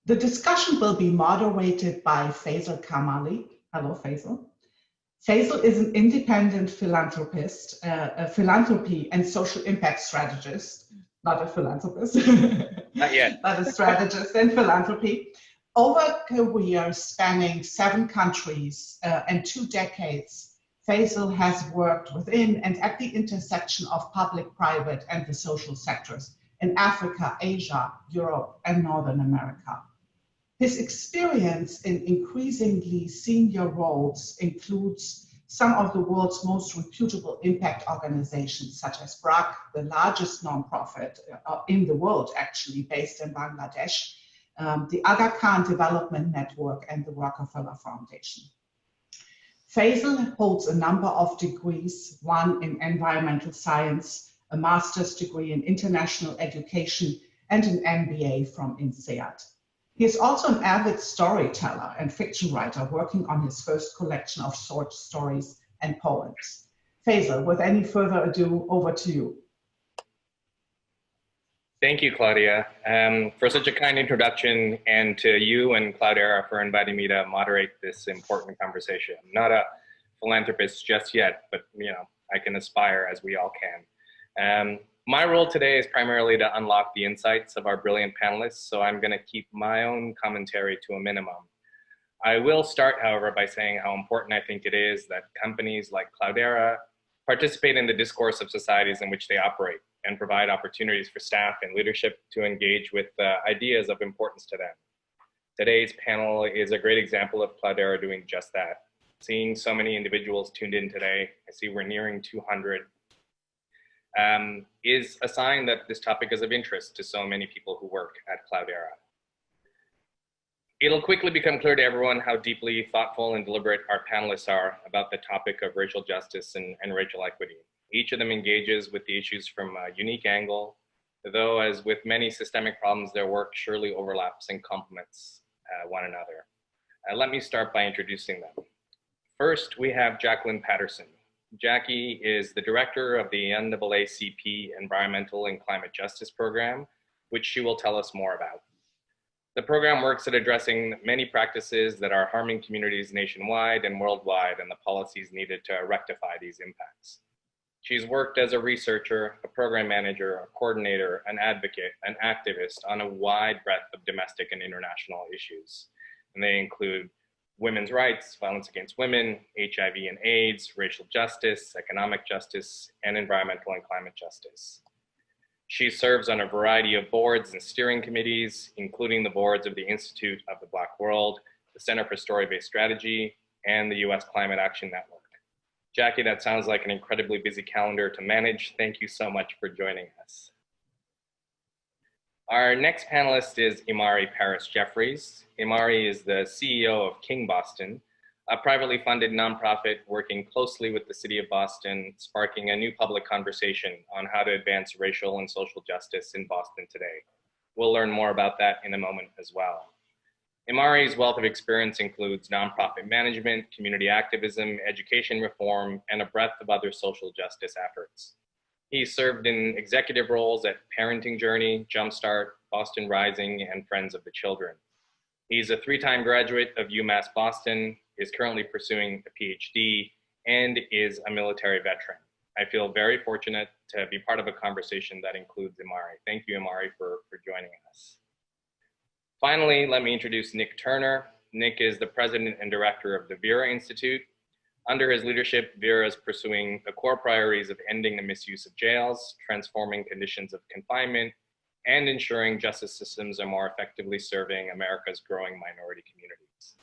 The discussion will be moderated by Faizal Karmali. Hello, Faizal. Faizal is an independent philanthropist, a philanthropy and social impact strategist, not a philanthropist, not yet, but a strategist in philanthropy. Over a career spanning 7 countries and 2 decades, Faizal has worked within and at the intersection of public, private, and the social sectors in Africa, Asia, Europe, and Northern America. His experience in increasingly senior roles includes some of the world's most reputable impact organizations, such as BRAC, the largest nonprofit in the world, actually, based in Bangladesh, the Aga Khan Development Network, and the Rockefeller Foundation. Faizal holds a number of degrees, one in environmental science, a master's degree in international education, and an MBA from INSEAD. He is also an avid storyteller and fiction writer working on his first collection of short stories and poems. Faizal, with any further ado, over to you. Thank you, Claudia, for such a kind introduction, and to you and Cloudera for inviting me to moderate this important conversation. I'm not a philanthropist just yet, but I can aspire, as we all can. My role today is primarily to unlock the insights of our brilliant panelists, so I'm going to keep my own commentary to a minimum. I will start, however, by saying how important I think it is that companies like Cloudera participate in the discourse of societies in which they operate and provide opportunities for staff and leadership to engage with ideas of importance to them. Today's panel is a great example of Cloudera doing just that. Seeing so many individuals tuned in today, I see we're nearing 200, is a sign that this topic is of interest to so many people who work at Cloudera. It'll quickly become clear to everyone how deeply thoughtful and deliberate our panelists are about the topic of racial justice and racial equity. Each of them engages with the issues from a unique angle, though as with many systemic problems, their work surely overlaps and complements one another. Let me start by introducing them. First, we have Jacqueline Patterson. Jackie is the director of the NAACP Environmental and Climate Justice Program, which she will tell us more about. The program works at addressing many practices that are harming communities nationwide and worldwide, and the policies needed to rectify these impacts. She's worked as a researcher, a program manager, a coordinator, an advocate, an activist on a wide breadth of domestic and international issues. And they include women's rights, violence against women, HIV and AIDS, racial justice, economic justice, and environmental and climate justice. She serves on a variety of boards and steering committees, including the boards of the Institute of the Black World, the Center for Story-Based Strategy, and the US Climate Action Network. Jackie, that sounds like an incredibly busy calendar to manage. Thank you so much for joining us. Our next panelist is Imari Jefferies. Imari is the CEO of King Boston, a privately funded nonprofit working closely with the city of Boston, sparking a new public conversation on how to advance racial and social justice in Boston today. We'll learn more about that in a moment as well. Imari's wealth of experience includes nonprofit management, community activism, education reform, and a breadth of other social justice efforts. He served in executive roles at Parenting Journey, Jumpstart, Boston Rising, and Friends of the Children. He's a 3-time graduate of UMass Boston, is currently pursuing a PhD, and is a military veteran. I feel very fortunate to be part of a conversation that includes Imari. Thank you, Imari, for joining us. Finally, let me introduce Nick Turner. Nick is the president and director of the Vera Institute. Under his leadership, Vera is pursuing the core priorities of ending the misuse of jails, transforming conditions of confinement, and ensuring justice systems are more effectively serving America's growing minority communities.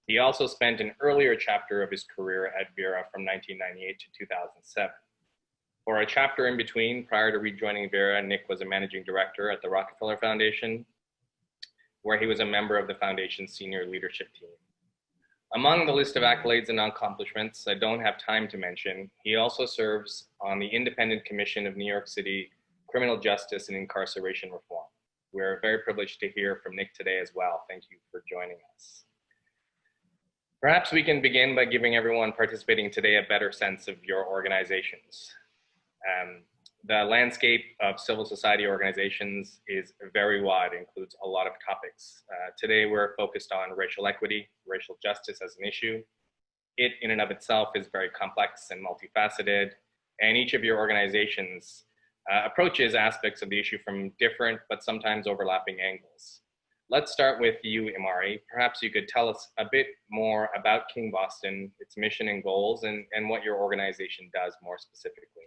He also spent an earlier chapter of his career at Vera from 1998 to 2007. For a chapter in between, prior to rejoining Vera, Nick was a managing director at the Rockefeller Foundation, where he was a member of the foundation's senior leadership team. Among the list of accolades and accomplishments I don't have time to mention, he also serves on the Independent Commission of New York City Criminal Justice and Incarceration Reform. We're very privileged to hear from Nick today as well. Thank you for joining us. Perhaps we can begin by giving everyone participating today a better sense of your organizations. The landscape of civil society organizations is very wide, includes a lot of topics. Today, we're focused on racial equity, racial justice as an issue. It in and of itself is very complex and multifaceted, and each of your organizations approaches aspects of the issue from different but sometimes overlapping angles. Let's start with you, Imari. Perhaps you could tell us a bit more about King Boston, its mission and goals, and what your organization does more specifically.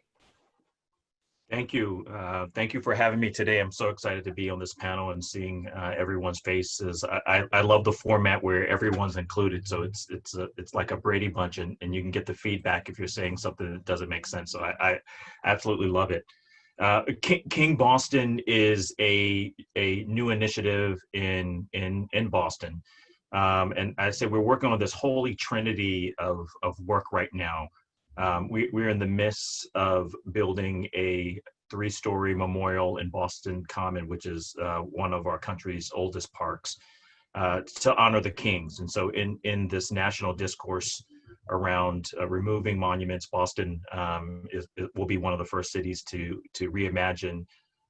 Thank you. Thank you for having me today. I'm so excited to be on this panel and seeing everyone's faces. I love the format where everyone's included. So it's like a Brady Bunch, and you can get the feedback if you're saying something that doesn't make sense. So I absolutely love it. King Boston is a new initiative in Boston. And I say we're working on this holy trinity of work right now. We're in the midst of building a 3-story memorial in Boston Common, which is one of our country's oldest parks, to honor the kings. And so in this national discourse around removing monuments, Boston will be one of the first cities to reimagine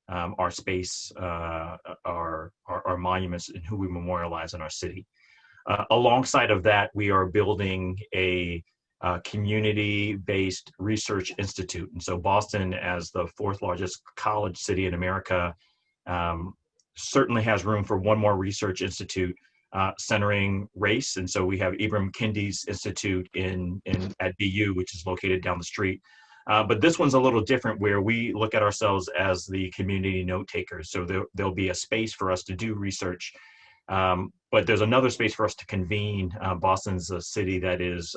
our space, our monuments, and who we memorialize in our city. Alongside of that, we are building a community-based research institute. And so Boston, as the 4th largest college city in America, certainly has room for one more research institute centering race. And so we have Ibram Kendi's Institute at BU, which is located down the street. But this one's a little different, where we look at ourselves as the community note takers. So there'll be a space for us to do research. But there's another space for us to convene. Boston's a city that is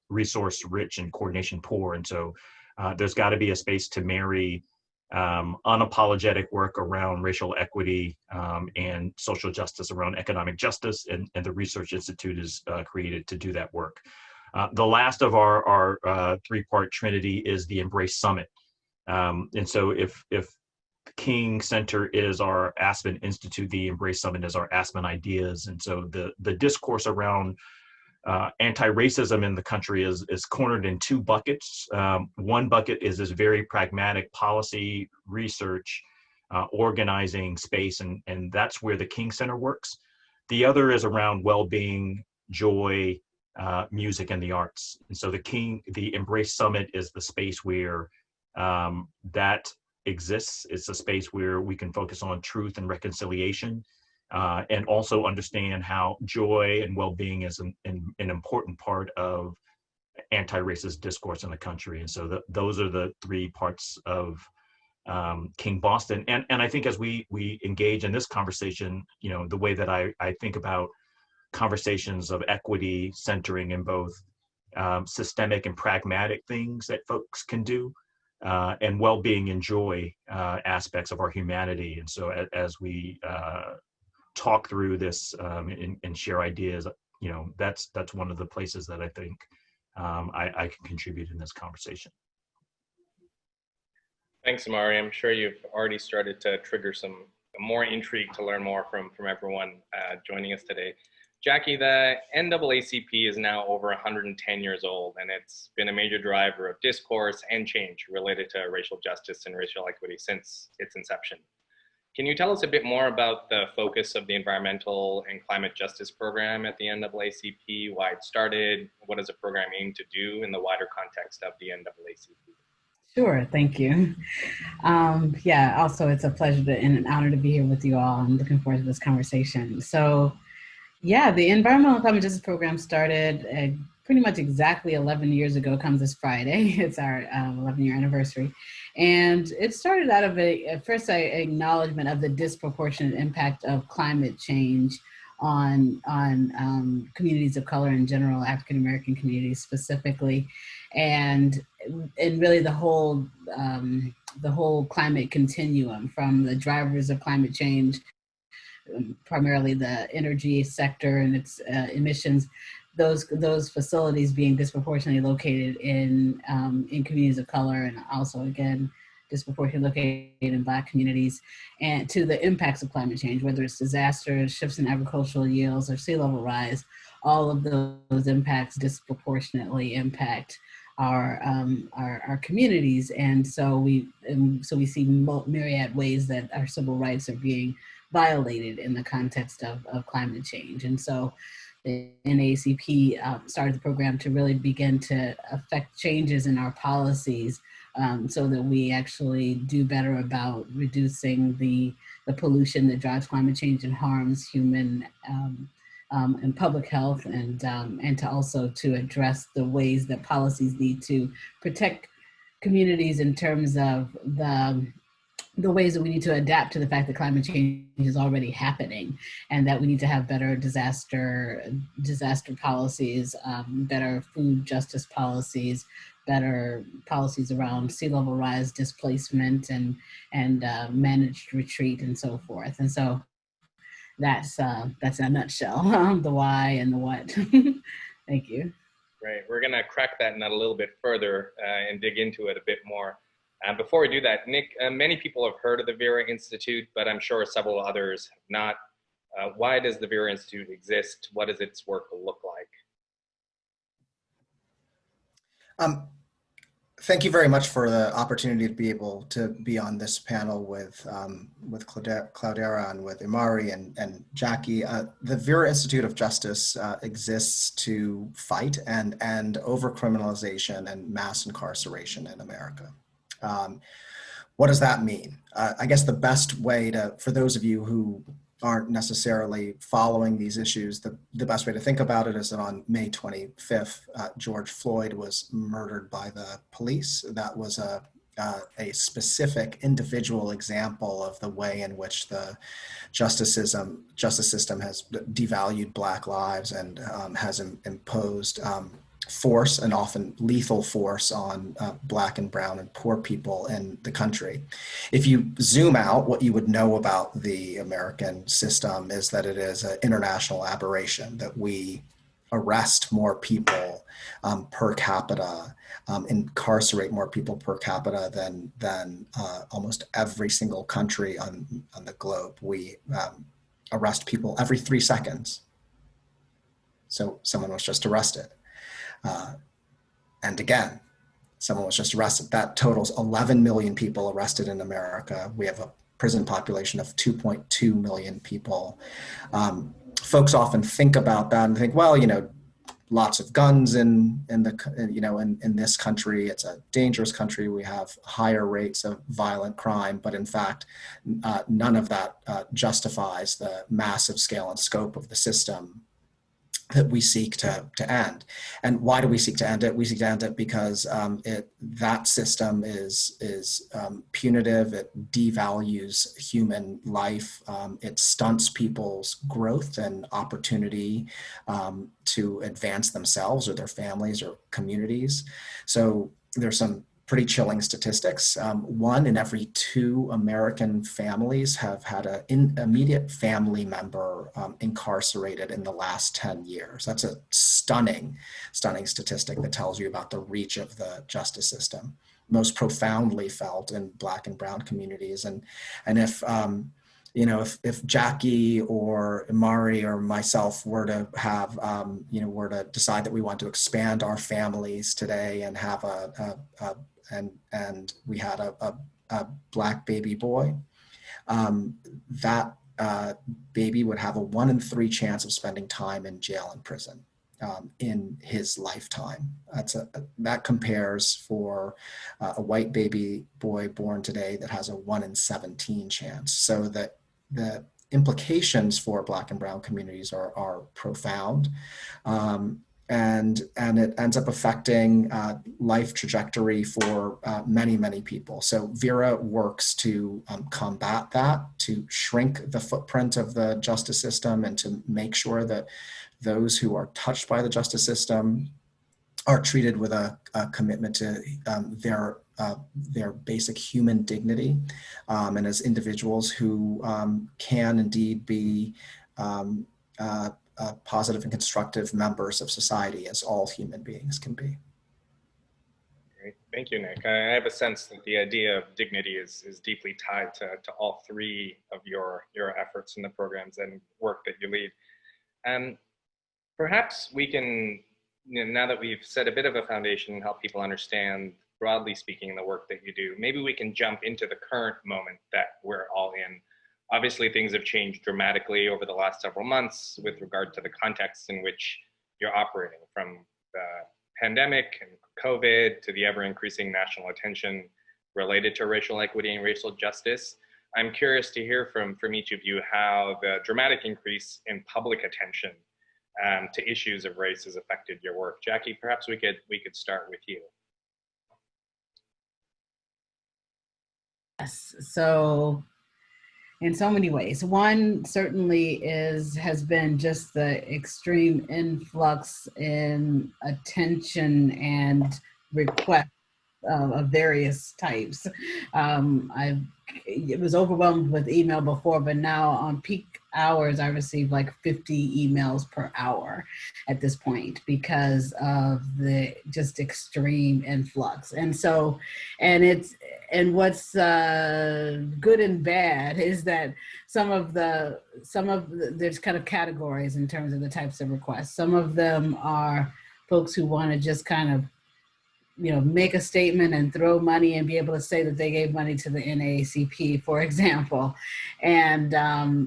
resource rich and coordination poor. And so there's got to be a space to marry unapologetic work around racial equity and social justice around economic justice. And the Research Institute is created to do that work. The last of our 3-part trinity is the Embrace Summit. And so if King Center is our Aspen Institute, the Embrace Summit is our Aspen Ideas. And so the discourse around anti-racism in the country is cornered in 2 buckets. One bucket is this very pragmatic policy, research, organizing space, and that's where the King Center works. The other is around well-being, joy, music, and the arts. And so the Embrace Summit is the space where that exists. It's a space where we can focus on truth and reconciliation, and also understand how joy and well-being is an important part of anti-racist discourse in the country. And so those are the 3 parts of King Boston. And I think as we engage in this conversation, the way that I think about conversations of equity centering in both systemic and pragmatic things that folks can do, and well-being and joy aspects of our humanity. And so as we talk through this and share ideas, that's one of the places that I think I can contribute in this conversation. Thanks, Imari. I'm sure you've already started to trigger some more intrigue to learn more from everyone joining us today. Jackie, the NAACP is now over 110 years old, and it's been a major driver of discourse and change related to racial justice and racial equity since its inception. Can you tell us a bit more about the focus of the environmental and climate justice program at the NAACP, why it started, what does the program aim to do in the wider context of the NAACP? Sure, thank you. Yeah, also it's a pleasure and an honor to be here with you all. I'm looking forward to this conversation. So yeah, the Environmental and Climate Justice Program started pretty much exactly 11 years ago, comes this Friday. It's our 11-year anniversary. And it started out of first an acknowledgement of the disproportionate impact of climate change on communities of color in general, African-American communities specifically, and really the whole climate continuum, from the drivers of climate change, primarily the energy sector and its emissions, those facilities being disproportionately located in communities of color, and also again disproportionately located in Black communities, and to the impacts of climate change, whether it's disasters, shifts in agricultural yields, or sea level rise. All of those impacts disproportionately impact our communities. And so we see myriad ways that our civil rights are being violated in the context of climate change. And so the NAACP started the program to really begin to affect changes in our policies so that we actually do better about reducing the pollution that drives climate change and harms human and public health, and to also to address the ways that policies need to protect communities in terms of the ways that we need to adapt to the fact that climate change is already happening, and that we need to have better disaster policies, better food justice policies, better policies around sea level rise, displacement, and managed retreat, and so forth. And so that's in a nutshell the why and the what. Thank you. Right, we're gonna crack that nut a little bit further and dig into it a bit more. Before we do that, Nick, many people have heard of the Vera Institute, but I'm sure several others have not. Why does the Vera Institute exist? What does its work look like? Thank you very much for the opportunity to be able to be on this panel with Cloudera and with Imari and Jackie. The Vera Institute of Justice exists to fight and end over-criminalization and mass incarceration in America. What does that mean? I guess the best way to, for those of you who aren't necessarily following these issues, the best way to think about it is that on May 25th, George Floyd was murdered by the police. That was a specific individual example of the way in which the justice system has devalued Black lives and has imposed force, and often lethal force, on Black and brown and poor people in the country. If you zoom out, what you would know about the American system is that it is an international aberration, that we arrest more people per capita, incarcerate more people per capita than almost every single country on the globe. We arrest people every 3 seconds. So someone was just arrested. And again, someone was just arrested. That totals 11 million people arrested in America. We have a prison population of 2.2 million people. Folks often think about that and think, well, you know, lots of guns in this country. It's a dangerous country. We have higher rates of violent crime, but in fact, none of that justifies the massive scale and scope of the system that we seek to end. And why do we seek to end it? We seek to end it because that system is punitive. It devalues human life. It stunts people's growth and opportunity to advance themselves or their families or communities. So there's some pretty chilling statistics. 1 in every 2 American families have had an immediate family member incarcerated in the last 10 years. That's a stunning statistic that tells you about the reach of the justice system, most profoundly felt in Black and brown communities. And if if Jackie or Imari or myself were to have, were to decide that we want to expand our families today and have and we had a Black baby boy, that baby would have a 1 in 3 chance of spending time in jail and prison in his lifetime. That compares for a white baby boy born today that has a 1 in 17 chance. So that the implications for Black and brown communities are profound. And it ends up affecting life trajectory for many, many people. So Vera works to combat that, to shrink the footprint of the justice system, and to make sure that those who are touched by the justice system are treated with a commitment to their basic human dignity, and as individuals who can indeed be positive and constructive members of society, as all human beings can be. Great. Thank you, Nick. I have a sense that the idea of dignity is deeply tied to all 3 of your efforts in the programs and work that you lead. Perhaps we can now that we've set a bit of a foundation and helped people understand, broadly speaking, the work that you do, maybe we can jump into the current moment that we're all in. Obviously, things have changed dramatically over the last several months with regard to the context in which you're operating, from the pandemic and COVID to the ever-increasing national attention related to racial equity and racial justice. I'm curious to hear from each of you how the dramatic increase in public attention to issues of race has affected your work. Jackie, perhaps we could start with you. Yes, so in so many ways. One certainly has been just the extreme influx in attention and requests of various types. It was overwhelmed with email before, but now on peak hours, I receive like 50 emails per hour at this point because of the just extreme influx. And so, and what's good and bad is that there's kind of categories in terms of the types of requests. Some of them are folks who want to just kind of make a statement and throw money and be able to say that they gave money to the NAACP, for example, and I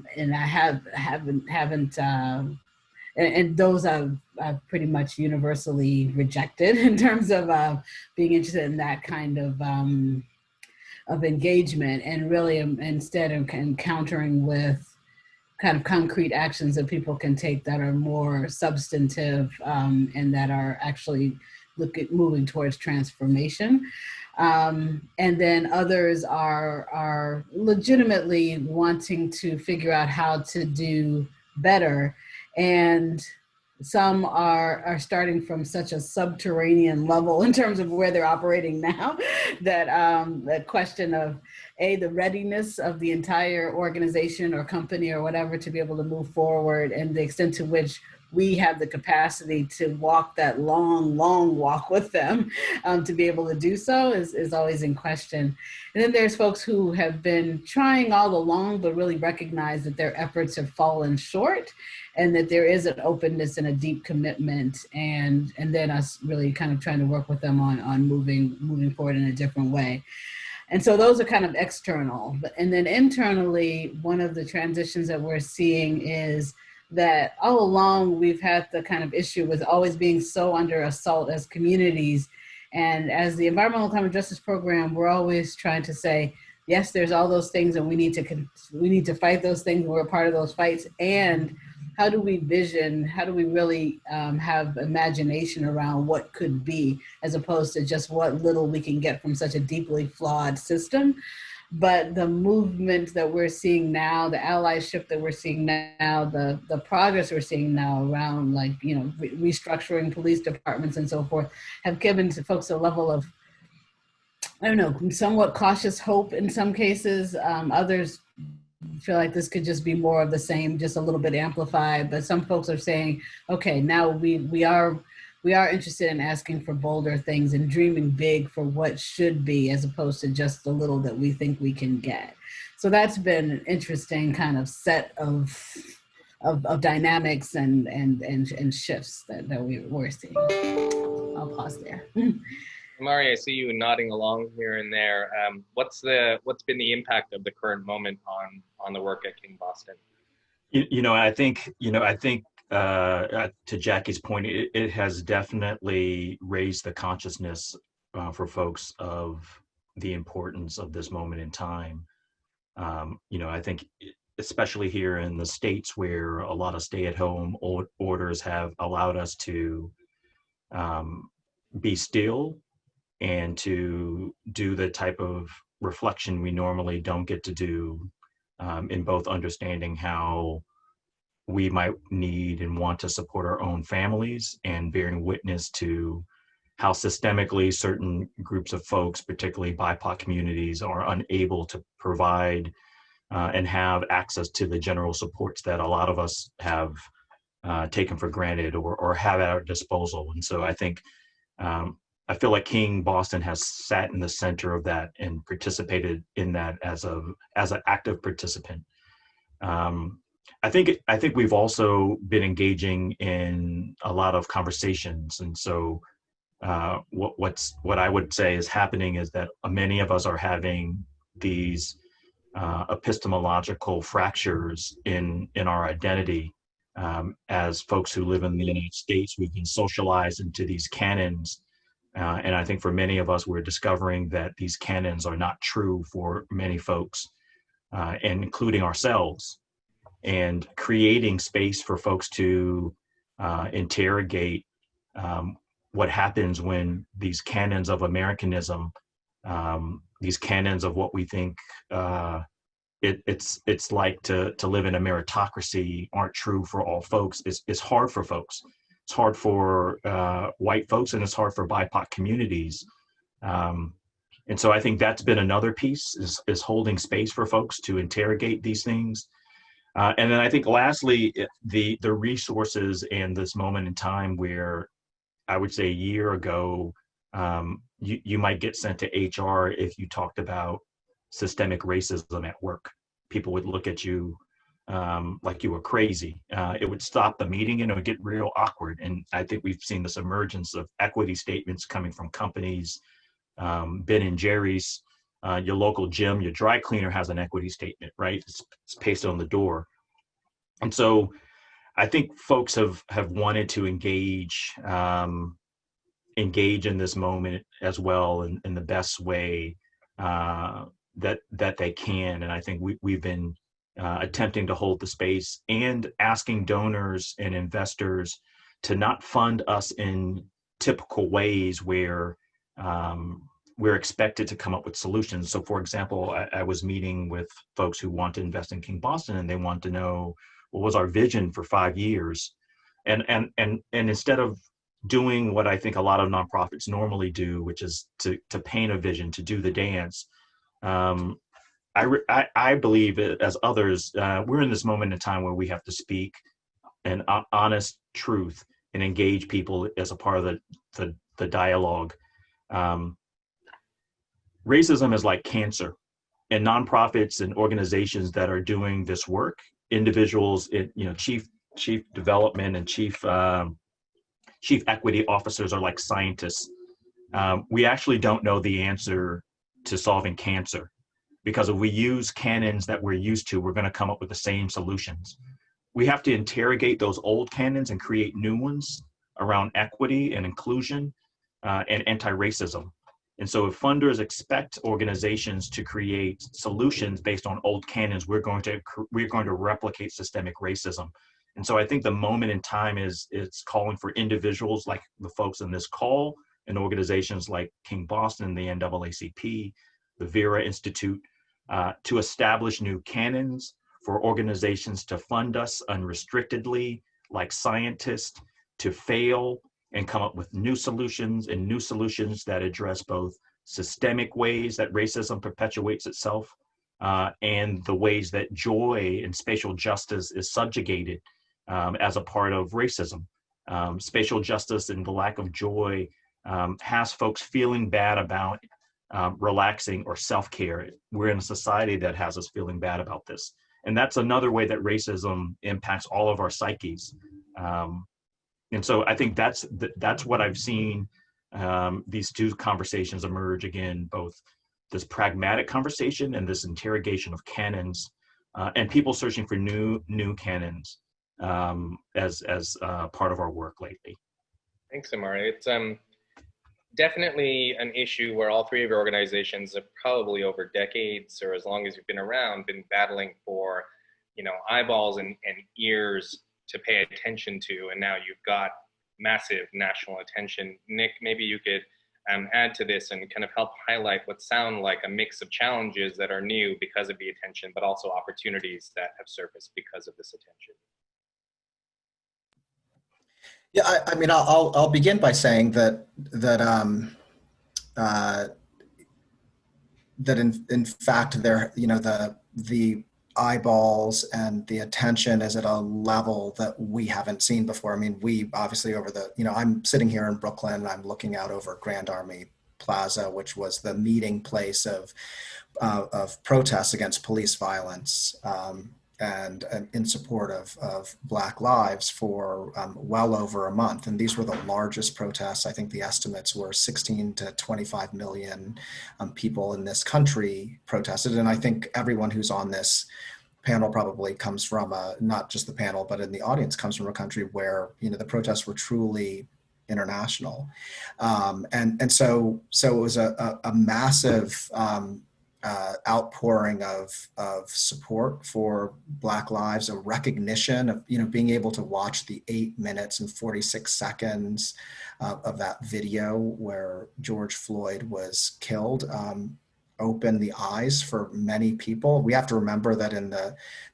haven't, and those I've pretty much universally rejected in terms of being interested in that kind of engagement, and really instead of encountering with kind of concrete actions that people can take that are more substantive and that are actually moving towards transformation. And then others are legitimately wanting to figure out how to do better. And some are starting from such a subterranean level in terms of where they're operating now that that question of the readiness of the entire organization or company or whatever to be able to move forward, and the extent to which we have the capacity to walk that long walk with them to be able to do so is always in question. And then there's folks who have been trying all along, but really recognize that their efforts have fallen short, and that there is an openness and a deep commitment, and then us really kind of trying to work with them on moving forward in a different way. And so those are kind of external. And then internally, one of the transitions that we're seeing is that all along we've had the kind of issue with always being so under assault as communities. And as the Environmental Climate Justice Program, we're always trying to say, yes, there's all those things and we need to fight those things, and we're a part of those fights. And how do we really have imagination around what could be, as opposed to just what little we can get from such a deeply flawed system. But the movement that we're seeing now, the allyship that we're seeing now, the progress we're seeing now around restructuring police departments and so forth, have given to folks a level of, somewhat cautious hope in some cases. Others feel like this could just be more of the same, just a little bit amplified. But some folks are saying, okay, now we are interested in asking for bolder things and dreaming big for what should be, as opposed to just the little that we think we can get. So that's been an interesting kind of set of dynamics and shifts that we're seeing. I'll pause there. Imari, I see you nodding along here and there. What's been the impact of the current moment on the work at King Boston? I think to Jackie's point, it has definitely raised the consciousness for folks of the importance of this moment in time. I think especially here in the States, where a lot of stay-at-home orders have allowed us to be still and to do the type of reflection we normally don't get to do, in both understanding how we might need and want to support our own families, and bearing witness to how systemically certain groups of folks, particularly BIPOC communities, are unable to provide and have access to the general supports that a lot of us have taken for granted or have at our disposal. And so I think, I feel like King Boston has sat in the center of that and participated in that as an active participant. I think we've also been engaging in a lot of conversations, and so what I would say is happening is that many of us are having these epistemological fractures in our identity. As folks who live in the United States, we've been socialized into these canons. And I think for many of us, we're discovering that these canons are not true for many folks, and including ourselves, and creating space for folks to interrogate what happens when these canons of Americanism, these canons of what we think it's like to live in a meritocracy aren't true for all folks. It's hard for folks. It's hard for white folks, and it's hard for BIPOC communities. And so I think that's been another piece, is holding space for folks to interrogate these things. And then I think lastly, the resources and this moment in time where I would say a year ago, you might get sent to HR if you talked about systemic racism at work. People would look at you like you were crazy. It would stop the meeting and it would get real awkward. And I think we've seen this emergence of equity statements coming from companies. Ben and Jerry's, your local gym, your dry cleaner has an equity statement, right? It's pasted on the door. And so I think folks have wanted to engage in this moment as well in the best way that they can. And I think we've been attempting to hold the space and asking donors and investors to not fund us in typical ways where we're expected to come up with solutions. So for example, I was meeting with folks who want to invest in King Boston, and they want to know what was our vision for 5 years. And instead of doing what I think a lot of nonprofits normally do, which is to paint a vision, to do the dance, I believe, as others, we're in this moment in time where we have to speak an honest truth and engage people as a part of the dialogue. Racism is like cancer, and nonprofits and organizations that are doing this work, individuals, chief development and chief equity officers are like scientists. We actually don't know the answer to solving cancer, because if we use canons that we're used to, we're going to come up with the same solutions. We have to interrogate those old canons and create new ones around equity and inclusion and anti-racism. And so if funders expect organizations to create solutions based on old canons, we're going to replicate systemic racism. And so I think the moment in time it's calling for individuals like the folks in this call, and organizations like King Boston, the NAACP, the Vera Institute, to establish new canons for organizations to fund us unrestrictedly, like scientists, to fail and come up with new solutions, and new solutions that address both systemic ways that racism perpetuates itself and the ways that joy and spatial justice is subjugated as a part of racism. Spatial justice and the lack of joy has folks feeling bad about relaxing or self-care. We're in a society that has us feeling bad about this. And that's another way that racism impacts all of our psyches. And so I think that's what I've seen these two conversations emerge again, both this pragmatic conversation and this interrogation of canons, and people searching for new canons as part of our work lately. Thanks, Imari. It's definitely an issue where all three of your organizations have probably over decades, or as long as you've been around, been battling for, eyeballs and ears to pay attention to, and now you've got massive national attention. Nick, maybe you could add to this and kind of help highlight what sound like a mix of challenges that are new because of the attention, but also opportunities that have surfaced because of this attention. Yeah, I mean, I'll begin by saying that in fact there, the eyeballs and the attention is at a level that we haven't seen before. I mean, we obviously I'm sitting here in Brooklyn and I'm looking out over Grand Army Plaza, which was the meeting place of protests against police violence. and in support of Black lives for well over a month. And these were the largest protests. I think the estimates were 16 to 25 million people in this country protested. And I think everyone who's on this panel probably comes from not just the panel, but in the audience comes from a country where, you know, the protests were truly international. And so it was a massive outpouring of support for Black lives, a recognition of, you know, being able to watch the 8 minutes and 46 seconds of that video where George Floyd was killed. Open the eyes for many people. We have to remember that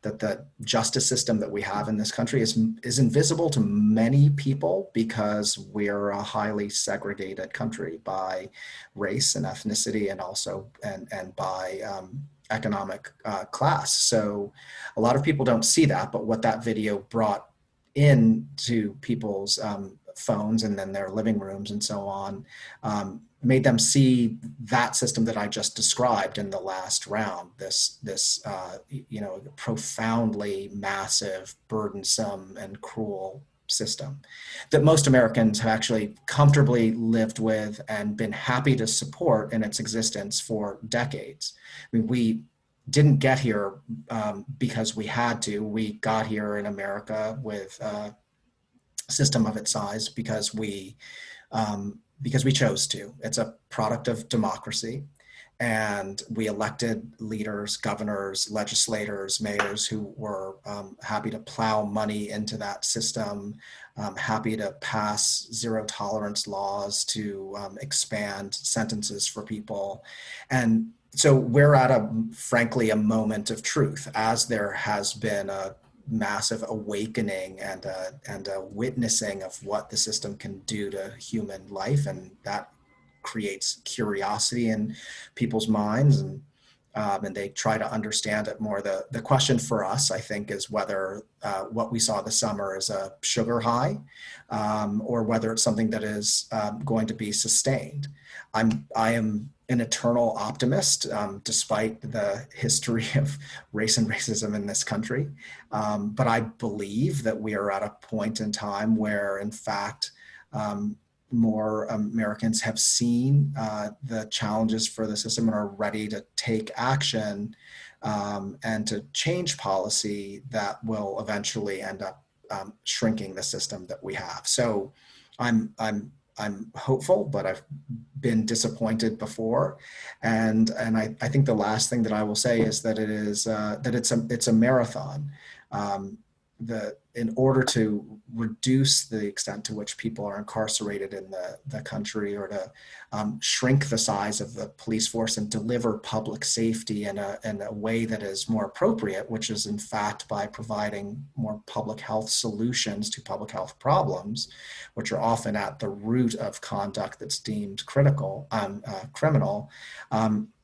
the justice system that we have in this country is invisible to many people because we're a highly segregated country by race and ethnicity, and also and by economic class. So a lot of people don't see that, but what that video brought into people's phones and then their living rooms and so on, made them see that system that I just described in the last round, this you know, profoundly massive, burdensome, and cruel system that most Americans have actually comfortably lived with and been happy to support in its existence for decades. I mean, we didn't get here because we had to. We got here in America with a system of its size because we chose to. It's a product of democracy. And we elected leaders, governors, legislators, mayors who were happy to plow money into that system, happy to pass zero tolerance laws to expand sentences for people. And so we're at frankly, a moment of truth, as there has been a massive awakening and a witnessing of what the system can do to human life, and that creates curiosity in people's minds, and they try to understand it more. The question for us, I think, is whether what we saw this summer is a sugar high, or whether it's something that is going to be sustained. I am an eternal optimist, despite the history of race and racism in this country. But I believe that we are at a point in time where, in fact, more Americans have seen the challenges for the system and are ready to take action and to change policy that will eventually end up shrinking the system that we have. So I'm hopeful, but I've been disappointed before, and I think the last thing that I will say is that it is that it's a marathon. In order to reduce the extent to which people are incarcerated in the country, or to shrink the size of the police force and deliver public safety in a way that is more appropriate, which is in fact by providing more public health solutions to public health problems, which are often at the root of conduct that's deemed criminal,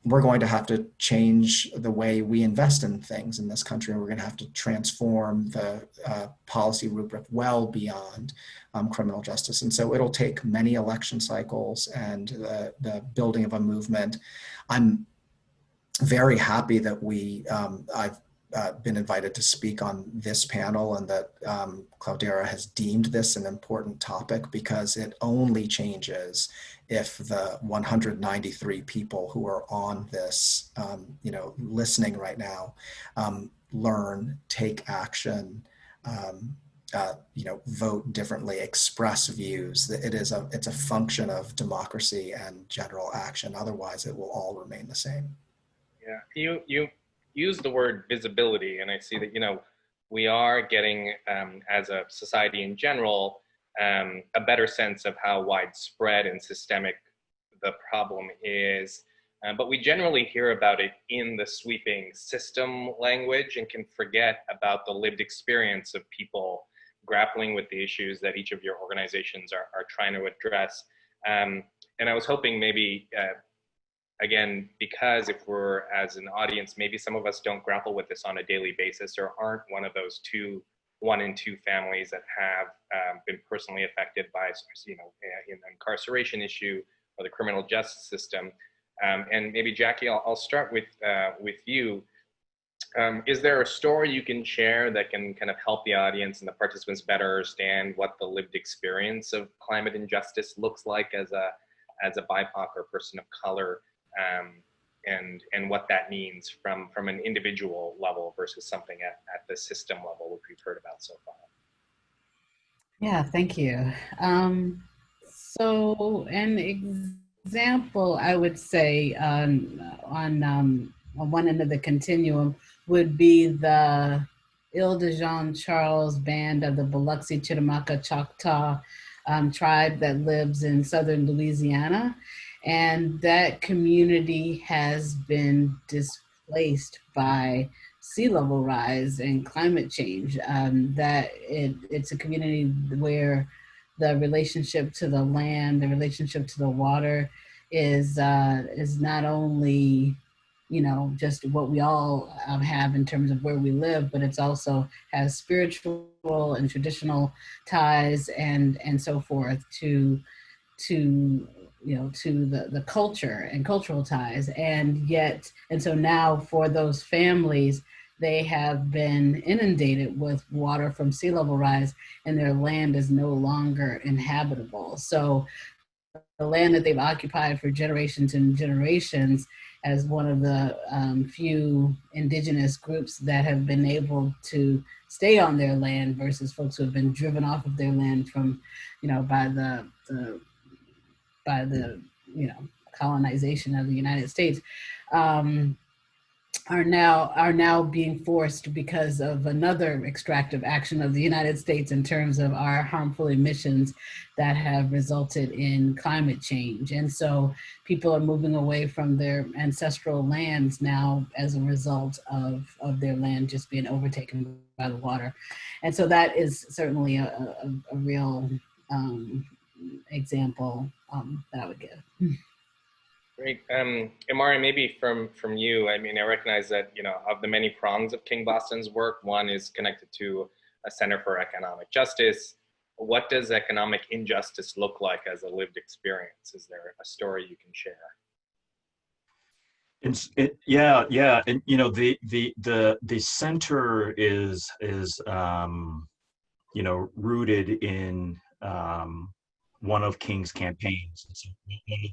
we're going to have to change the way we invest in things in this country, and we're going to have to transform the policy rubric well beyond criminal justice. And so it'll take many election cycles and the building of a movement. I'm very happy that I've been invited to speak on this panel, and that Cloudera has deemed this an important topic, because it only changes if the 193 people who are on this, listening right now, learn, take action, vote differently, express views. It's a function of democracy and general action. Otherwise, it will all remain the same. Yeah, you use the word visibility, and I see that we are getting, as a society in general, a better sense of how widespread and systemic the problem is. But we generally hear about it in the sweeping system language and can forget about the lived experience of people grappling with the issues that each of your organizations are trying to address. And I was hoping maybe, again, because if we're, as an audience, maybe some of us don't grapple with this on a daily basis, or aren't one of those 1 in 2 families that have been personally affected by, an incarceration issue or the criminal justice system. And maybe Jackie, I'll start with you. Is there a story you can share that can kind of help the audience and the participants better understand what the lived experience of climate injustice looks like as a BIPOC or person of color, and what that means from an individual level versus something at the system level, which we've heard about so far? Yeah, thank you. So an example, I would say, on one end of the continuum would be the Ile de Jean Charles Band of the Biloxi Chitimacha Choctaw tribe that lives in southern Louisiana. And that community has been displaced by sea level rise and climate change. It's a community where the relationship to the land, the relationship to the water is not only, you know, just what we all have in terms of where we live, but it's also has spiritual and traditional ties and so forth to you know, to the culture and cultural ties. And so now for those families, they have been inundated with water from sea level rise, and their land is no longer inhabitable. So the land that they've occupied for generations and generations, as one of the few indigenous groups that have been able to stay on their land versus folks who have been driven off of their land from, you know, by the you know, colonization of the United States, are now being forced because of another extractive action of the United States in terms of our harmful emissions that have resulted in climate change. And so people are moving away from their ancestral lands now as a result of their land just being overtaken by the water. And so that is certainly a real example that I would give. Great. Imari, maybe from you, I mean, I recognize that, you know, of the many prongs of King Boston's work, one is connected to a Center for Economic Justice. What does economic injustice look like as a lived experience? Is there a story you can share? Yeah, and you know, the center is you know, rooted in one of King's campaigns. So one of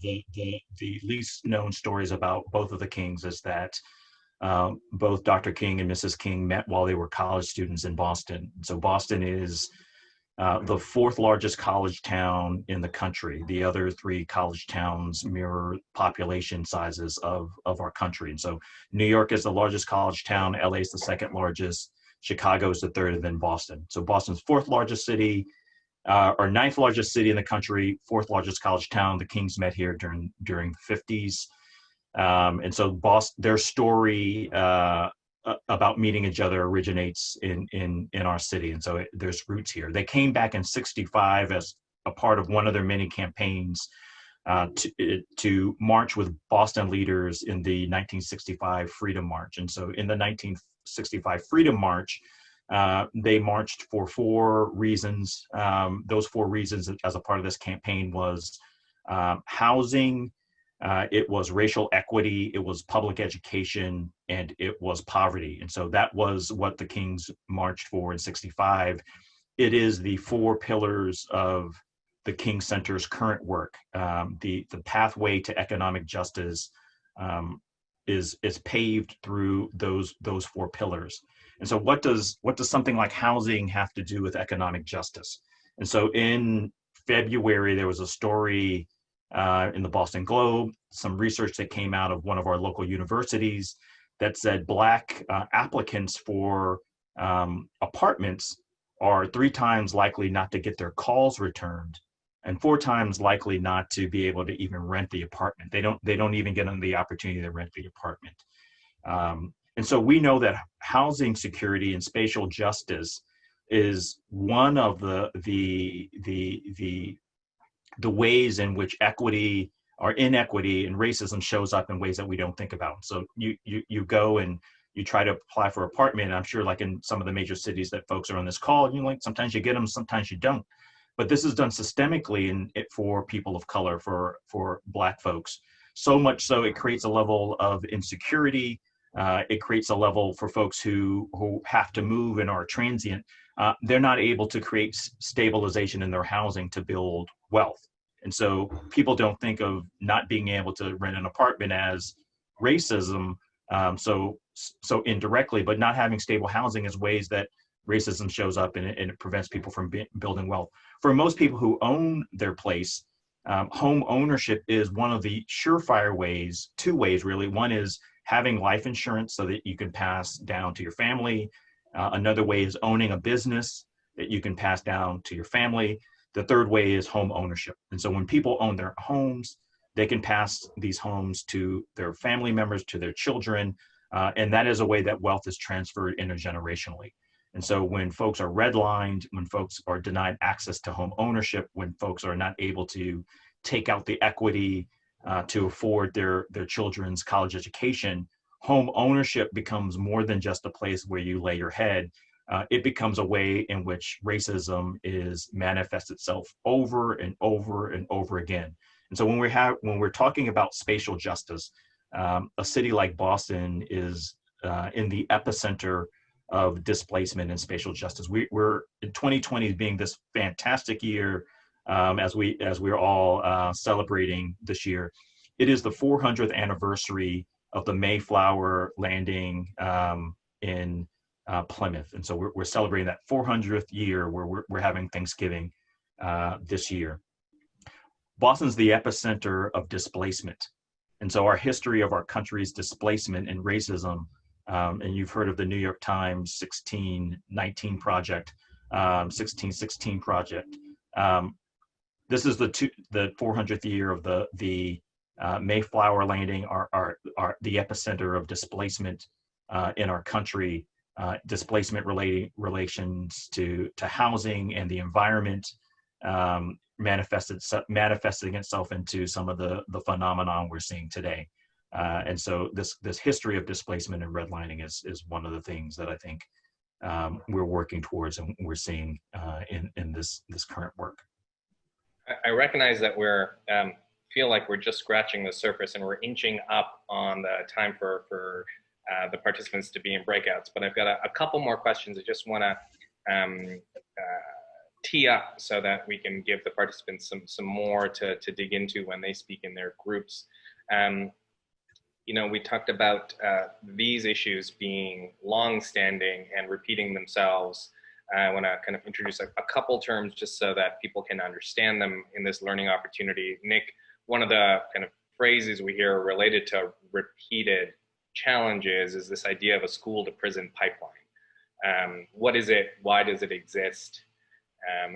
the least known stories about both of the Kings is that both Dr. King and Mrs. King met while they were college students in Boston. So Boston is the fourth largest college town in the country. The other three college towns mirror population sizes of our country. And so New York is the largest college town, LA is the second largest, Chicago is the third, and then Boston. So Boston's fourth largest city, or ninth largest city in the country, fourth largest college town. The Kings met here during the 50s. And so their story about meeting each other originates in our city. And so there's roots here. They came back in '65 as a part of one of their many campaigns to march with Boston leaders in the 1965 Freedom March. And so in the 1965 Freedom March, they marched for 4 reasons. Those 4 reasons as a part of this campaign was housing, it was racial equity, it was public education, and it was poverty. And so that was what the Kings marched for in '65. It is the 4 pillars of the King Center's current work. The pathway to economic justice is paved through those 4 pillars. And so what does something like housing have to do with economic justice? And so in February, there was a story in the Boston Globe, some research that came out of one of our local universities that said Black applicants for apartments are 3 times likely not to get their calls returned and 4 times likely not to be able to even rent the apartment. They don't even get the opportunity to rent the apartment. And so we know that housing security and spatial justice is one of the ways in which equity or inequity and racism shows up in ways that we don't think about. So you go and you try to apply for an apartment. I'm sure, like in some of the major cities that folks are on this call, sometimes you get them, sometimes you don't. But this is done systemically for people of color, for Black folks. So much so it creates a level of insecurity, It creates a level for folks who have to move and are transient. They're not able to create stabilization in their housing to build wealth. And so people don't think of not being able to rent an apartment as racism, so indirectly, but not having stable housing is ways that racism shows up, and it prevents people from building wealth. For most people who own their place, home ownership is one of the surefire ways, two ways really. One is having life insurance so that you can pass down to your family. Another way is owning a business that you can pass down to your family. The third way is home ownership. And so when people own their homes, they can pass these homes to their family members, to their children, and that is a way that wealth is transferred intergenerationally. And so when folks are redlined, when folks are denied access to home ownership, when folks are not able to take out the equity to afford their children's college education, home ownership becomes more than just a place where you lay your head. It becomes a way in which racism is manifests itself over and over and over again. And so when we're talking about spatial justice, a city like Boston is in the epicenter of displacement and spatial justice. We're in 2020 being this fantastic year, as we're all celebrating this year. It is the 400th anniversary of the Mayflower landing in Plymouth, and so we're celebrating that 400th year where we're having Thanksgiving this year. Boston's the epicenter of displacement, and so our history of our country's displacement and racism. And you've heard of the New York Times 1616 project. This is the 400th year of the Mayflower landing, the epicenter of displacement in our country. Displacement relations to housing and the environment, manifesting itself into some of the phenomenon we're seeing today. And so this history of displacement and redlining is one of the things that I think we're working towards and we're seeing in this current work. I recognize that we're feel like we're just scratching the surface and we're inching up on the time for the participants to be in breakouts, but I've got a couple more questions I just want to tee up so that we can give the participants some more to dig into when they speak in their groups. You know, we talked about these issues being long-standing and repeating themselves. I want to kind of introduce a couple terms just so that people can understand them in this learning opportunity. Nick, one of the kind of phrases we hear related to repeated challenges is this idea of a school to prison pipeline. What is it? Why does it exist?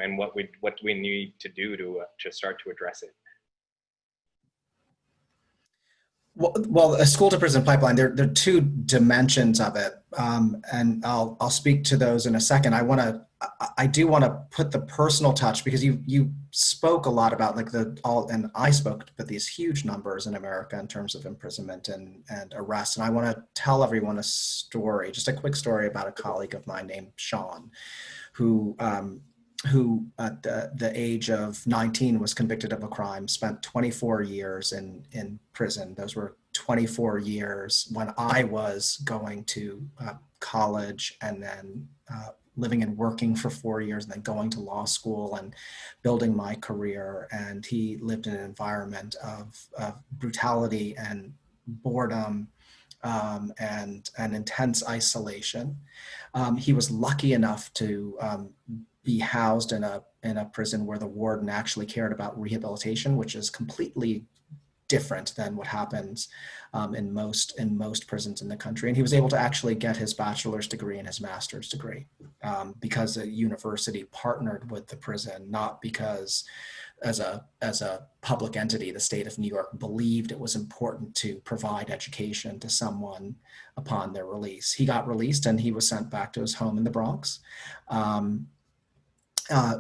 And what do we need to do to start to address it? Well, a school to prison pipeline, there are two dimensions of it, and I'll speak to those in a second. I do want to put the personal touch, because you spoke a lot about and I spoke about these huge numbers in America in terms of imprisonment and arrest. And I want to tell everyone a story, just a quick story about a colleague of mine named Sean, who at the age of 19 was convicted of a crime, spent 24 years in prison. Those were 24 years when I was going to college, and then living and working for 4 years, and then going to law school and building my career. And he lived in an environment of brutality and boredom and intense isolation. He was lucky enough to be housed in a prison where the warden actually cared about rehabilitation, which is completely different than what happens in most prisons in the country. And he was able to actually get his bachelor's degree and his master's degree because a university partnered with the prison, not because as a public entity, the state of New York believed it was important to provide education to someone upon their release. He got released and he was sent back to his home in the Bronx.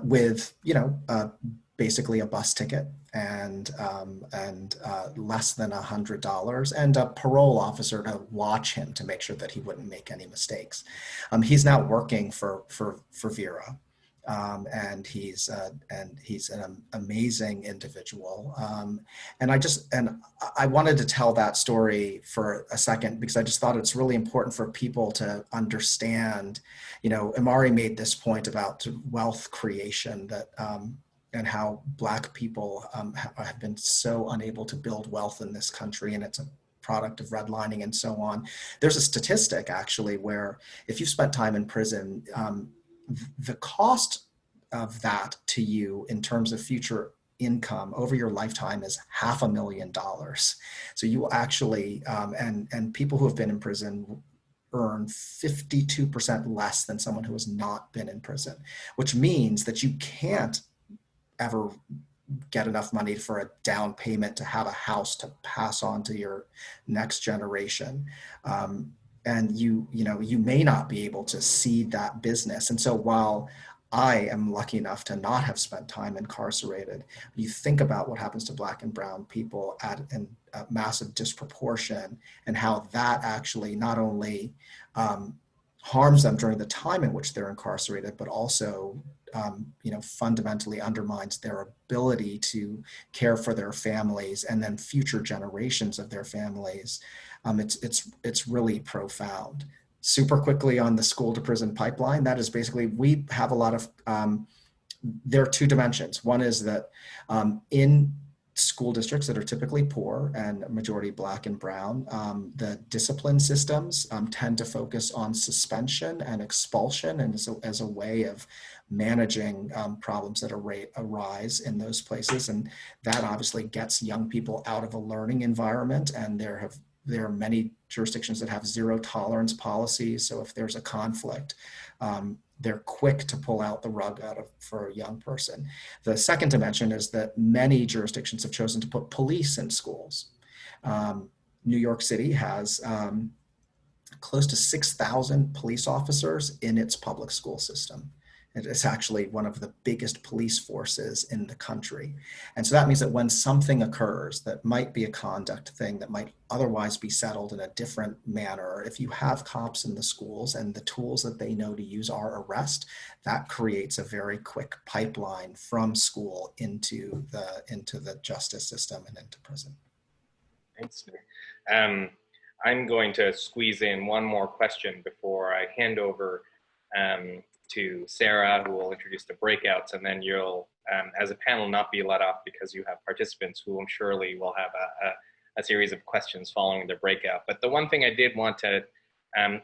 With basically a bus ticket and less than $100, and a parole officer to watch him to make sure that he wouldn't make any mistakes. He's now working for Vera, and he's an amazing individual. And I wanted to tell that story for a second because I just thought it's really important for people to understand. You know, Imari made this point about wealth creation that and how Black people have been so unable to build wealth in this country, and it's a product of redlining and so on. There's a statistic actually where if you spent time in prison, the cost of that to you in terms of future income over your lifetime is $500,000. So you actually, and people who have been in prison earn 52% less than someone who has not been in prison, which means that you can't ever get enough money for a down payment to have a house to pass on to your next generation. And you may not be able to seed that business. And so while I am lucky enough to not have spent time incarcerated, you think about what happens to Black and brown people at a massive disproportion, and how that actually not only harms them during the time in which they're incarcerated, but also fundamentally undermines their ability to care for their families and then future generations of their families. It's really profound. Super quickly on the school to prison pipeline, that is basically, we have a lot of, there are two dimensions. One is that in school districts that are typically poor and majority Black and brown, the discipline systems tend to focus on suspension and expulsion, and as a way of managing problems that arise in those places. And that obviously gets young people out of a learning environment, and there are many jurisdictions that have zero tolerance policies. So if there's a conflict, they're quick to pull out the rug for a young person. The second dimension is that many jurisdictions have chosen to put police in schools. New York City has close to 6,000 police officers in its public school system. It is actually one of the biggest police forces in the country. And so that means that when something occurs that might be a conduct thing that might otherwise be settled in a different manner, if you have cops in the schools and the tools that they know to use are arrest, that creates a very quick pipeline from school into the justice system and into prison. Thanks, Nick. I'm going to squeeze in one more question before I hand over to Sarah, who will introduce the breakouts, and then you'll, as a panel, not be let off because you have participants who I'm surely will have a series of questions following the breakout. But the one thing I did want to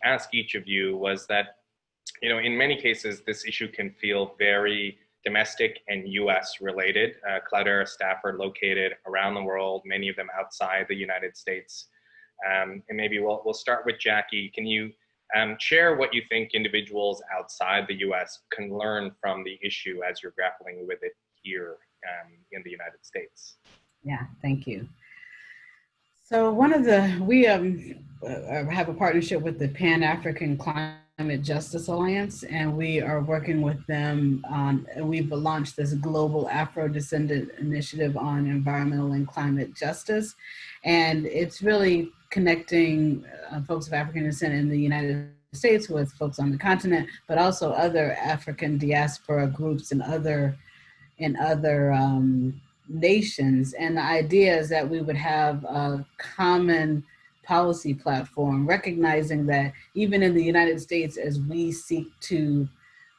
ask each of you was that, in many cases, this issue can feel very domestic and US related. Cloudera staff are located around the world, many of them outside the United States. And maybe we'll start with Jackie. Can you share what you think individuals outside the US can learn from the issue as you're grappling with it here in the United States? Yeah, thank you. So we have a partnership with the Pan-African Climate Justice Alliance, and we are working with them on, we've launched this global Afro-descendant initiative on environmental and climate justice. And it's really connecting folks of African descent in the United States with folks on the continent, but also other African diaspora groups in other nations. And the idea is that we would have a common policy platform, recognizing that even in the United States, as we seek to,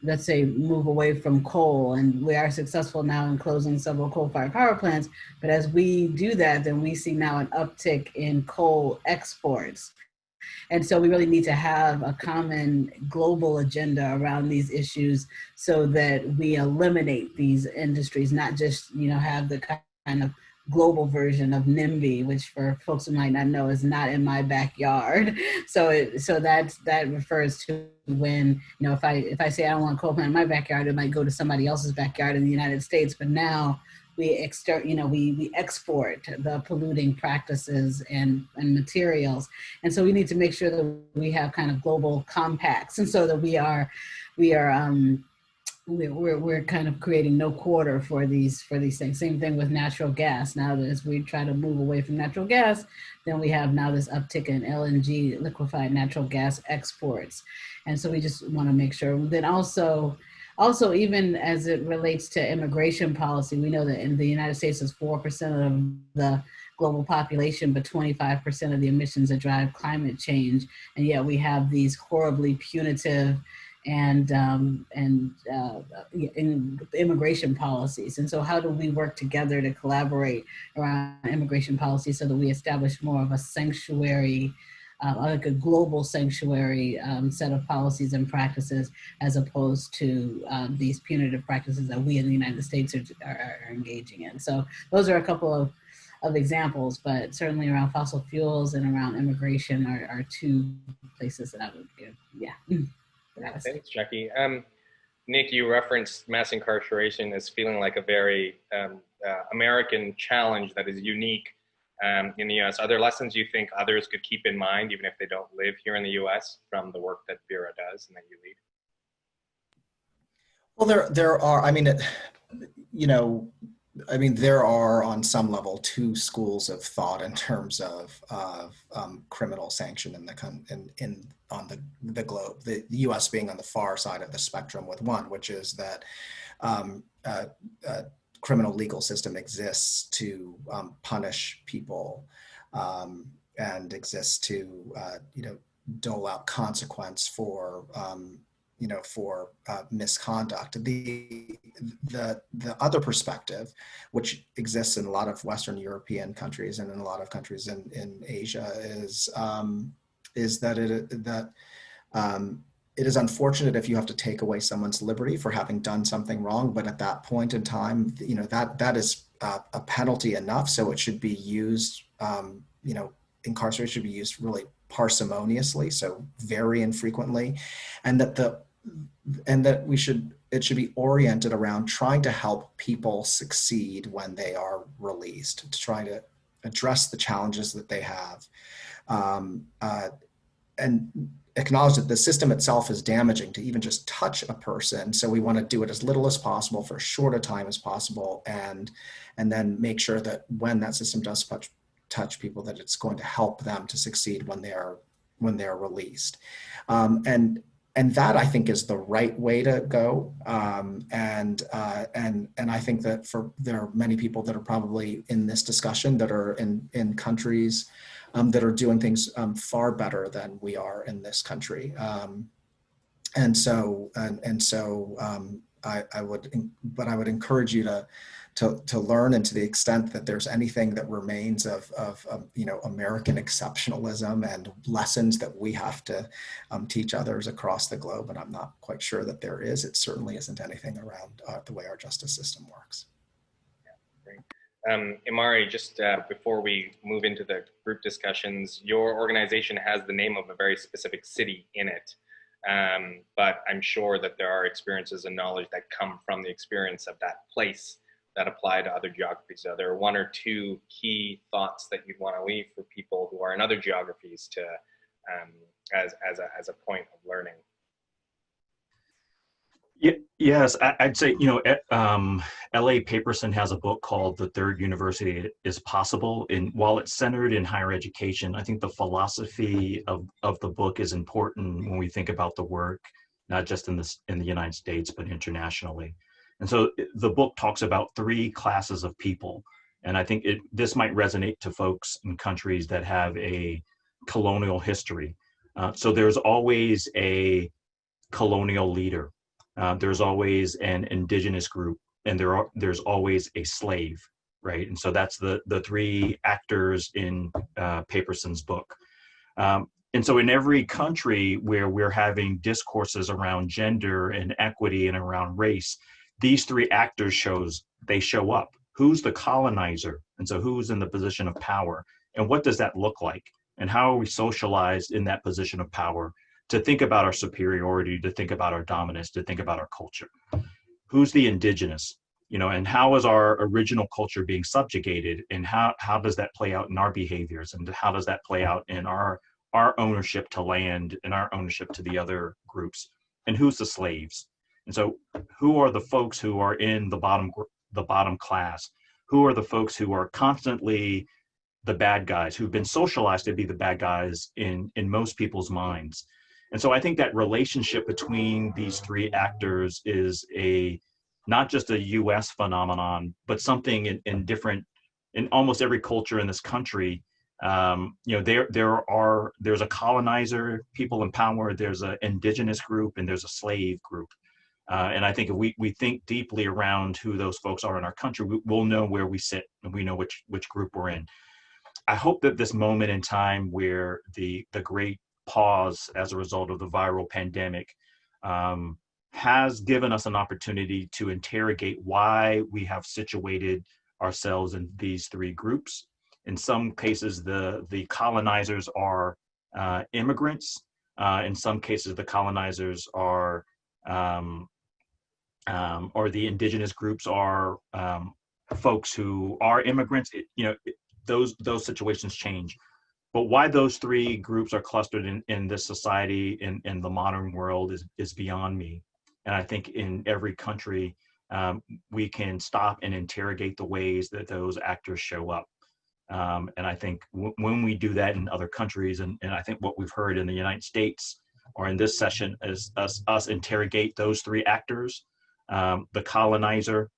let's say, move away from coal, and we are successful now in closing several coal-fired power plants, but as we do that, then we see now an uptick in coal exports. And so we really need to have a common global agenda around these issues so that we eliminate these industries, not just, have the kind of global version of NIMBY, which for folks who might not know is not in my backyard. So that refers to when, if I say I don't want a coal plant in my backyard, it might go to somebody else's backyard in the United States. But now we export the polluting practices and materials. And so we need to make sure that we have kind of global compacts, and so that we're kind of creating no quarter for these things. Same thing with natural gas. Now that as we try to move away from natural gas, then we have now this uptick in LNG, liquefied natural gas exports. And so we just want to make sure. Then also, also, even as it relates to immigration policy, we know that in the United States is 4% of the global population, but 25% of the emissions that drive climate change. And yet we have these horribly punitive and immigration policies. And so how do we work together to collaborate around immigration policy so that we establish more of a sanctuary, like a global sanctuary set of policies and practices, as opposed to these punitive practices that we in the United States are engaging in. So those are a couple of examples, but certainly around fossil fuels and around immigration are two places that I would give. Yeah. Thanks, Jackie. Nick, you referenced mass incarceration as feeling like a very American challenge that is unique in the US. Are there lessons you think others could keep in mind, even if they don't live here in the US, from the work that Vera does and that you lead? Well, there are, I mean, there are on some level two schools of thought in terms of criminal sanction on the globe. The U.S. being on the far side of the spectrum with one, which is that criminal legal system exists to punish people and exists to dole out consequence for misconduct. The other perspective, which exists in a lot of Western European countries and in a lot of countries in Asia, is that it is unfortunate if you have to take away someone's liberty for having done something wrong, but at that point in time, that is a penalty enough. So it should be used, incarceration should be used really parsimoniously, so very infrequently, and that it should be oriented around trying to help people succeed when they are released, to try to address the challenges that they have, and acknowledge that the system itself is damaging to even just touch a person. So we want to do it as little as possible for as short a time as possible, and then make sure that when that system does touch people, that it's going to help them to succeed when they are released. And that, I think, is the right way to go. And I think that there are many people that are probably in this discussion that are in countries that are doing things far better than we are in this country. I would encourage you to learn, and to the extent that there's anything that remains of American exceptionalism and lessons that we have to teach others across the globe, and I'm not quite sure that there is. It certainly isn't anything around the way our justice system works. Yeah, great. Imari, just before we move into the group discussions, your organization has the name of a very specific city in it. But I'm sure that there are experiences and knowledge that come from the experience of that place that apply to other geographies. So there are one or two key thoughts that you'd want to leave for people who are in other geographies to as a point of learning. Yes, I'd say, LA Patterson has a book called The Third University is Possible. And while it's centered in higher education, I think the philosophy of the book is important when we think about the work, not just in the United States, but internationally. And so the book talks about three classes of people. And I think this might resonate to folks in countries that have a colonial history. So there's always a colonial leader. There's always an indigenous group, and there's always a slave, right? And so that's the three actors in Patterson's book. And so in every country where we're having discourses around gender and equity and around race, these three actors show up. Who's the colonizer? And so who's in the position of power? And what does that look like? And how are we socialized in that position of power to think about our superiority, to think about our dominance, to think about our culture? Who's the indigenous? And how is our original culture being subjugated? And how does that play out in our behaviors? And how does that play out in our ownership to land and our ownership to the other groups? And who's the slaves? And so who are the folks who are in the bottom class? Who are the folks who are constantly the bad guys, who've been socialized to be the bad guys in most people's minds? And so I think that relationship between these three actors is not just a US phenomenon, but something in almost every culture in this country. There's a colonizer, people in power, there's an indigenous group, and there's a slave group. And I think if we think deeply around who those folks are in our country, we'll know where we sit and we know which group we're in. I hope that this moment in time where the great pause as a result of the viral pandemic has given us an opportunity to interrogate why we have situated ourselves in these three groups. In some cases, the colonizers are immigrants. In some cases, the colonizers are or the indigenous groups are folks who are immigrants. Those situations change. But why those three groups are clustered in this society, in the modern world, is beyond me. And I think in every country, we can stop and interrogate the ways that those actors show up. And I think when we do that in other countries, and I think what we've heard in the United States or in this session is us interrogate those three actors, the colonizer,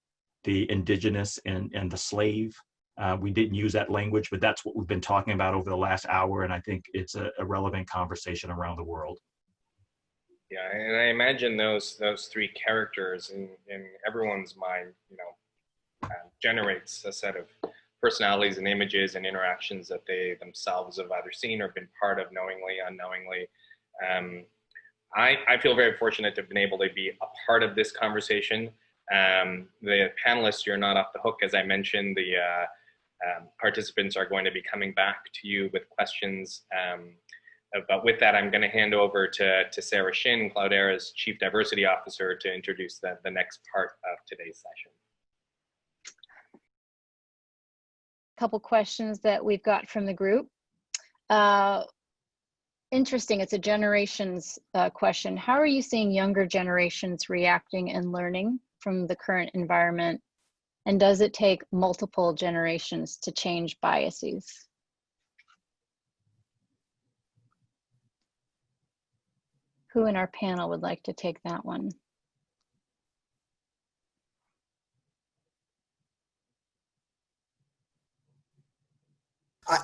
the indigenous, and the slave. We didn't use that language, but that's what we've been talking about over the last hour, and I think it's a relevant conversation around the world. Yeah, and I imagine those three characters in everyone's mind, generates a set of personalities and images and interactions that they themselves have either seen or been part of, knowingly, unknowingly. I feel very fortunate to have been able to be a part of this conversation. The panelists, you're not off the hook. As I mentioned, the participants are going to be coming back to you with questions. But with that, I'm going to hand over to Sarah Shin, Cloudera's Chief Diversity Officer, to introduce the next part of today's session. Couple questions that we've got from the group. Interesting, it's a generations question. How are you seeing younger generations reacting and learning from the current environment? And does it take multiple generations to change biases? Who in our panel would like to take that one?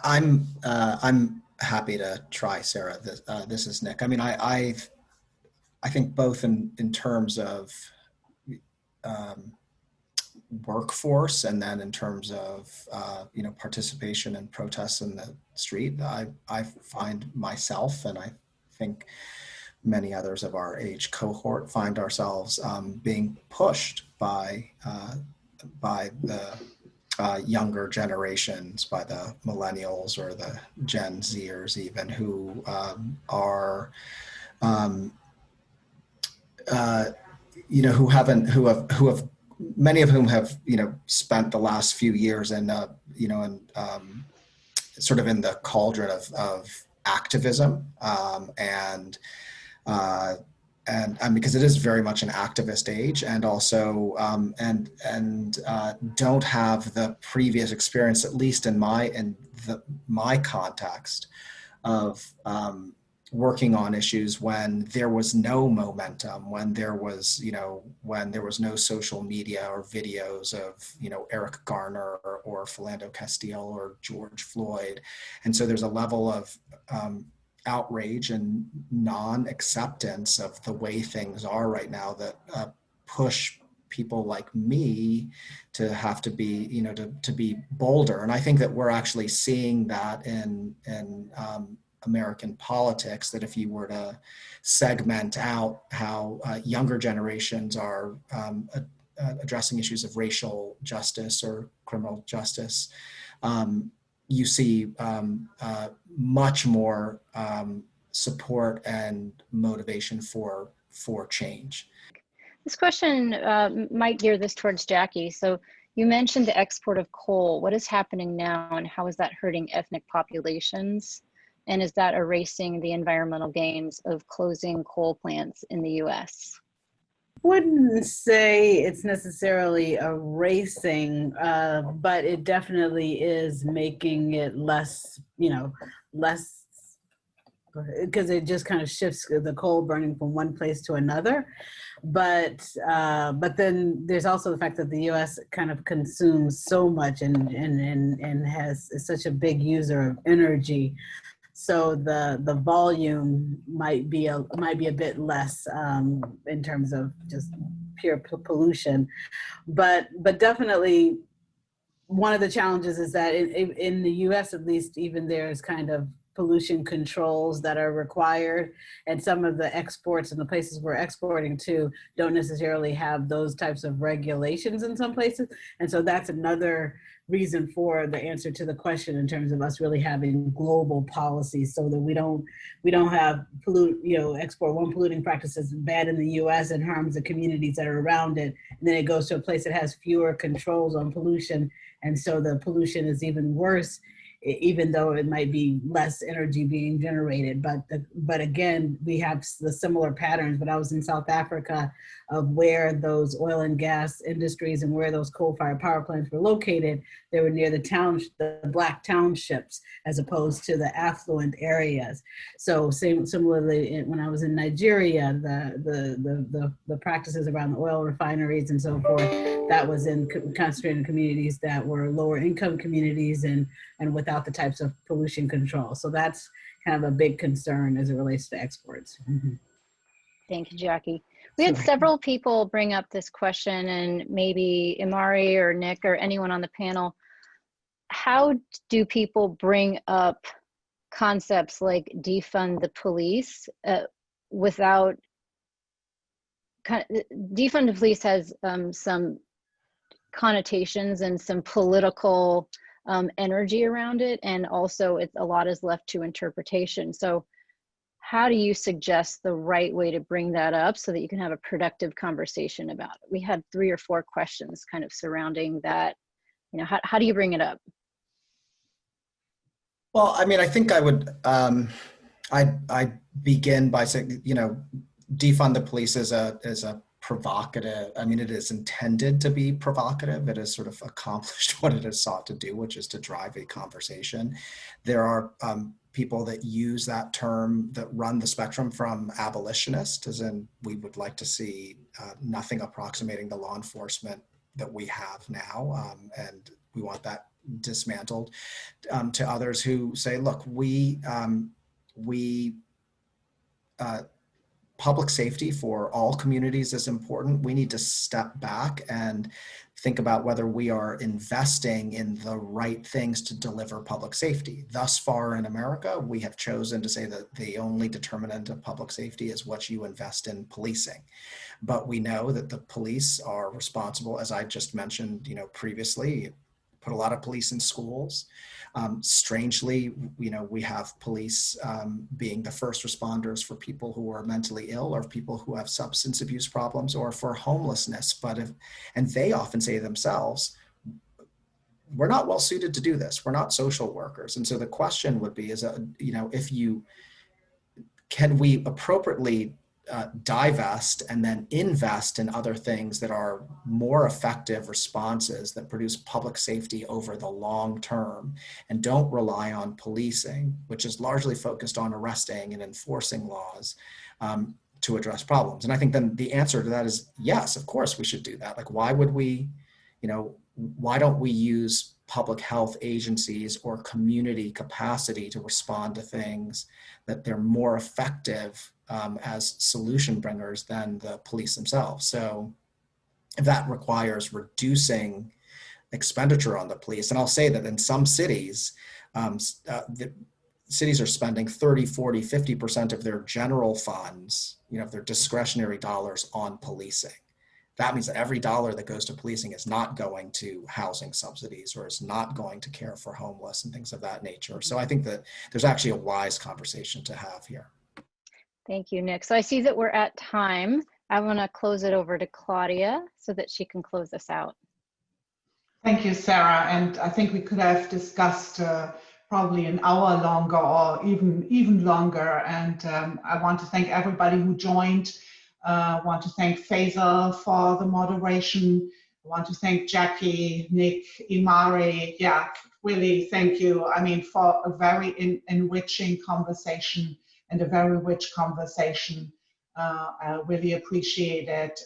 I'm happy to try, Sarah. This is Nick. I mean, I think both in terms of workforce and then in terms of participation in protests in the street, I find myself, and I think many others of our age cohort, find ourselves being pushed by the younger generations, by the millennials or the Gen Zers even, who have many of whom have spent the last few years in sort of in the cauldron of activism and because it is very much an activist age, and also don't have the previous experience, at least in my context, of working on issues when there was no momentum, when there was no social media or videos of Eric Garner or Philando Castile or George Floyd, and so there's a level of outrage and non-acceptance of the way things are right now that push people like me to have to be, to be bolder. And I think that we're actually seeing that in American politics, that if you were to segment out how younger generations are addressing issues of racial justice or criminal justice, you see much more support and motivation for change. This question might gear this towards Jackie. So you mentioned the export of coal. What is happening now, and how is that hurting ethnic populations? And is that erasing the environmental gains of closing coal plants in the US? Wouldn't say it's necessarily erasing, but it definitely is making it less because it just kind of shifts the coal burning from one place to another. But then there's also the fact that the U.S. kind of consumes so much and is such a big user of energy. So the volume might be a bit less in terms of just pure pollution, but definitely one of the challenges is that in the U.S. at least, even there's kind of pollution controls that are required, and some of the exports and the places we're exporting to don't necessarily have those types of regulations in some places. And so that's another reason for the answer to the question in terms of us really having global policies, so that we don't have export one polluting practices bad in the US and harms the communities that are around it, and then it goes to a place that has fewer controls on pollution, and so the pollution is even worse, even though it might be less energy being generated. But again, we have the similar patterns. But I was in South Africa, of where those oil and gas industries and where those coal-fired power plants were located. They were near the black townships, as opposed to the affluent areas. So similarly, when I was in Nigeria, the practices around the oil refineries and so forth, that was concentrated in communities that were lower income communities and without the types of pollution control. So that's kind of a big concern as it relates to exports. Mm-hmm. Thank you, Jackie. We had several people bring up this question, and maybe Imari or Nick or anyone on the panel. How do people bring up concepts like defund the police without, defund the police has some connotations and some political energy around it, and also a lot is left to interpretation. So how do you suggest the right way to bring that up so that you can have a productive conversation about it? We had 3 or 4 questions kind of surrounding that. How do you bring it up? Well, I mean, I think I would, I begin by saying, defund the police is a provocative. I mean, it is intended to be provocative. It has sort of accomplished what it has sought to do, which is to drive a conversation. There are people that use that term that run the spectrum from abolitionist, as in we would like to see nothing approximating the law enforcement that we have now, and we want that dismantled, to others who say, look, public safety for all communities is important. We need to step back and think about whether we are investing in the right things to deliver public safety. Thus far in America, we have chosen to say that the only determinant of public safety is what you invest in policing. But we know that the police are responsible, as I just mentioned, previously, put a lot of police in schools. Strangely, we have police being the first responders for people who are mentally ill, or people who have substance abuse problems, or for homelessness. And they often say themselves, we're not well suited to do this. We're not social workers. And so the question would be, can we appropriately divest and then invest in other things that are more effective responses that produce public safety over the long term, and don't rely on policing, which is largely focused on arresting and enforcing laws to address problems. And I think then the answer to that is yes, of course we should do that. Like, why would we, why don't we use public health agencies or community capacity to respond to things that they're more effective as solution bringers than the police themselves? So if that requires reducing expenditure on the police, and I'll say that in some cities, the cities are spending 30, 40, 50% of their general funds, their discretionary dollars on policing. That means that every dollar that goes to policing is not going to housing subsidies, or is not going to care for homeless and things of that nature. So I think that there's actually a wise conversation to have here. Thank you, Nick. So I see that we're at time. I want to close it over to Claudia so that she can close us out. Thank you, Sarah. And I think we could have discussed probably an hour longer, or even longer. And I want to thank everybody who joined. I want to thank Faizal for the moderation. I want to thank Jackie, Nick, Imari. Yeah, really thank you. I mean, for a very enriching conversation and a very rich conversation. I really appreciate it.